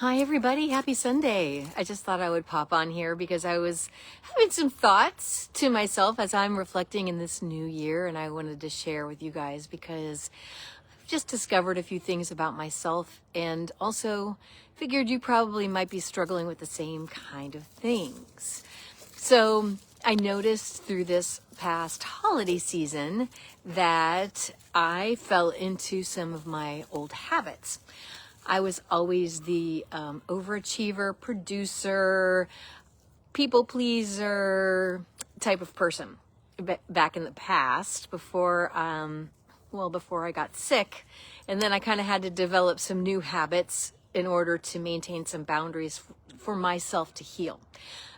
Hi, everybody. Happy Sunday. I just thought I would pop on here because I was having some thoughts to myself as I'm reflecting in this new year, and I wanted to share with you guys because I've just discovered a few things about myself and also figured you probably might be struggling with the same kind of things. So I noticed through this past holiday season that I fell into some of my old habits. I was always the overachiever, producer, people pleaser type of person back in the past before I got sick. And then I kind of had to develop some new habits in order to maintain some boundaries for myself to heal.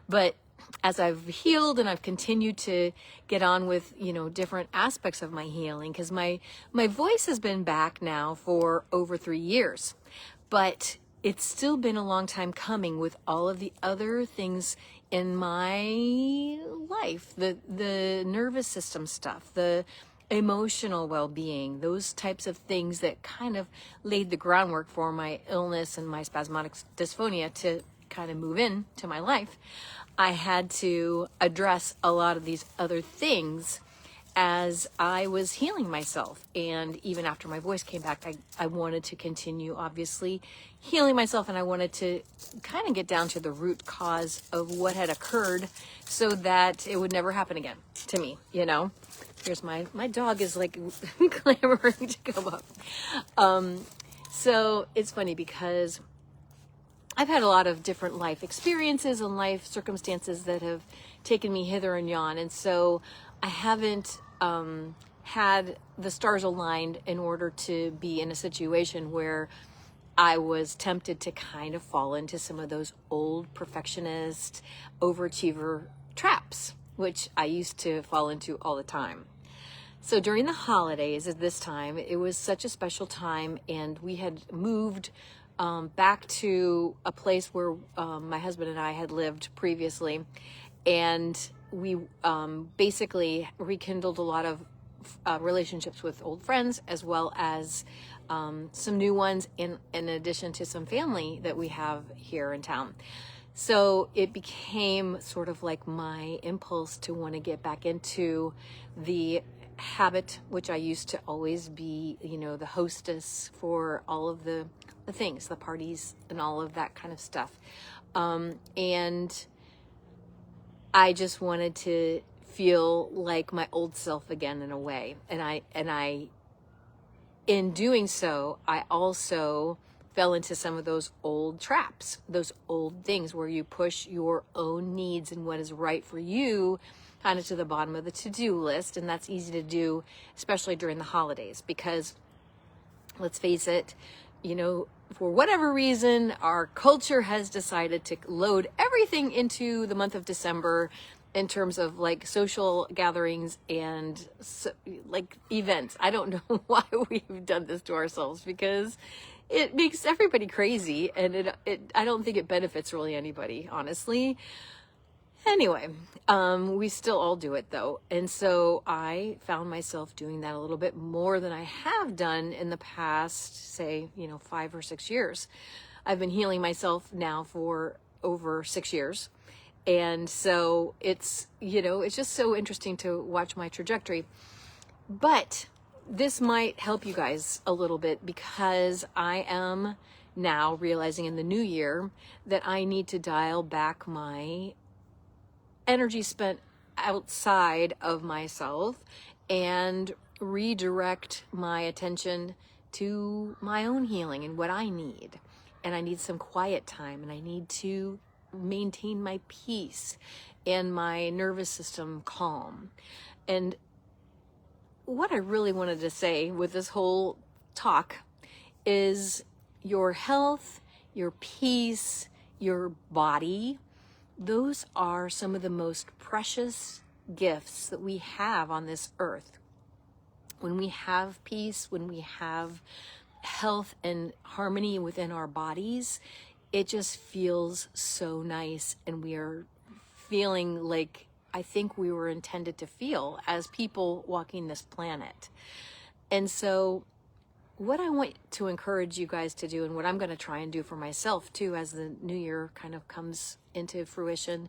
But as I've healed and I've continued to get on with, different aspects of my healing, because my voice has been back now for over 3 years, but it's still been a long time coming with all of the other things in my life, the nervous system stuff, the emotional well-being, those types of things that kind of laid the groundwork for my illness and my spasmodic dysphonia to kind of move in to my life. I had to address a lot of these other things as I was healing myself. And even after my voice came back, I wanted to continue, obviously, healing myself. And I wanted to kind of get down to the root cause of what had occurred so that it would never happen again to me, Here's my dog is like clamoring to come up. So it's funny because I've had a lot of different life experiences and life circumstances that have taken me hither and yon. And so I haven't had the stars aligned in order to be in a situation where I was tempted to kind of fall into some of those old perfectionist, overachiever traps, which I used to fall into all the time. So during the holidays at this time, it was such a special time, and we had moved back to a place where my husband and I had lived previously, and we basically rekindled a lot of relationships with old friends, as well as some new ones in addition to some family that we have here in town. So it became sort of like my impulse to want to get back into the habit, which I used to always be, the hostess for all of the things, the parties and all of that kind of stuff. And I just wanted to feel like my old self again in a way. And I, in doing so, I also fell into some of those old traps, those old things where you push your own needs and what is right for you kind of to the bottom of the to-do list. And that's easy to do, especially during the holidays, because let's face it, for whatever reason, our culture has decided to load everything into the month of December in terms of like social gatherings and like events. I don't know why we've done this to ourselves, because it makes everybody crazy, and I don't think it benefits really anybody, honestly. Anyway, we still all do it though. And so I found myself doing that a little bit more than I have done in the past, say, 5 or 6 years. I've been healing myself now for over 6 years. And so it's just so interesting to watch my trajectory. But this might help you guys a little bit, because I am now realizing in the new year that I need to dial back my energy spent outside of myself and redirect my attention to my own healing and what I need. And I need some quiet time, and I need to maintain my peace and my nervous system calm. And what I really wanted to say with this whole talk is your health, your peace, your body, those are some of the most precious gifts that we have on this earth. When we have peace, when we have health and harmony within our bodies, it just feels so nice, and we are feeling like I think we were intended to feel as people walking this planet. And so what I want to encourage you guys to do, and what I'm going to try and do for myself too, as the new year kind of comes into fruition,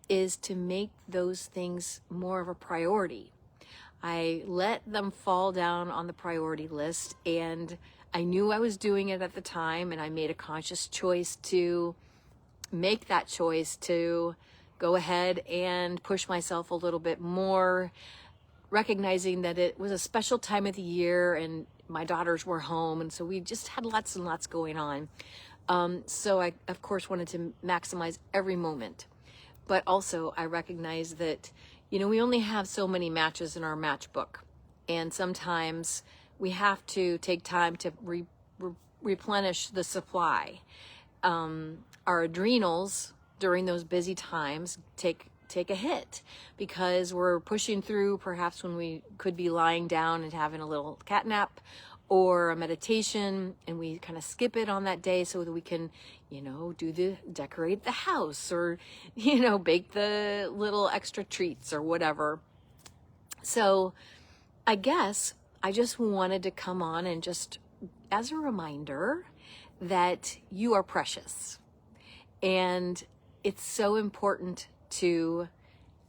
is to make those things more of a priority. I let them fall down on the priority list, and I knew I was doing it at the time, and I made a conscious choice to make that choice to go ahead and push myself a little bit more, recognizing that it was a special time of the year and my daughters were home, and so we just had lots and lots going on. So I, of course, wanted to maximize every moment. But also I recognize that, we only have so many matches in our matchbook. And sometimes we have to take time to replenish the supply. Our adrenals during those busy times take a hit because we're pushing through perhaps when we could be lying down and having a little cat nap or a meditation, and we kind of skip it on that day so that we can, decorate the house or, bake the little extra treats or whatever. So I guess I just wanted to come on and just as a reminder that you are precious, and it's so important to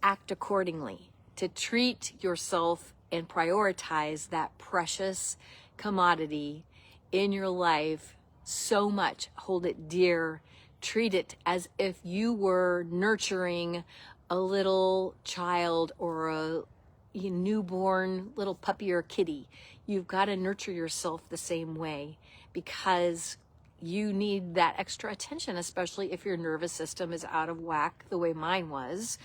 act accordingly, to treat yourself and prioritize that precious commodity in your life so much. Hold it dear. Treat it as if you were nurturing a little child or a newborn little puppy or kitty. You've got to nurture yourself the same way, because you need that extra attention, especially if your nervous system is out of whack the way mine was.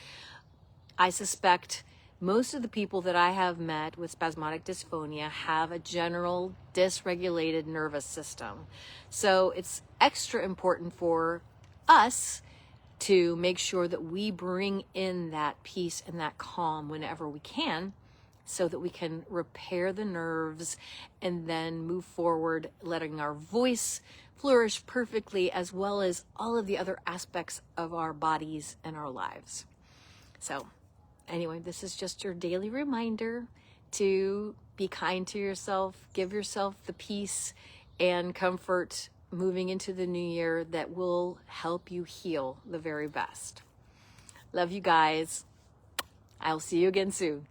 I suspect most of the people that I have met with spasmodic dysphonia have a general dysregulated nervous system. So it's extra important for us to make sure that we bring in that peace and that calm whenever we can, so that we can repair the nerves and then move forward, letting our voice flourish perfectly, as well as all of the other aspects of our bodies and our lives. So anyway, this is just your daily reminder to be kind to yourself, give yourself the peace and comfort moving into the new year that will help you heal the very best. Love you guys. I'll see you again soon.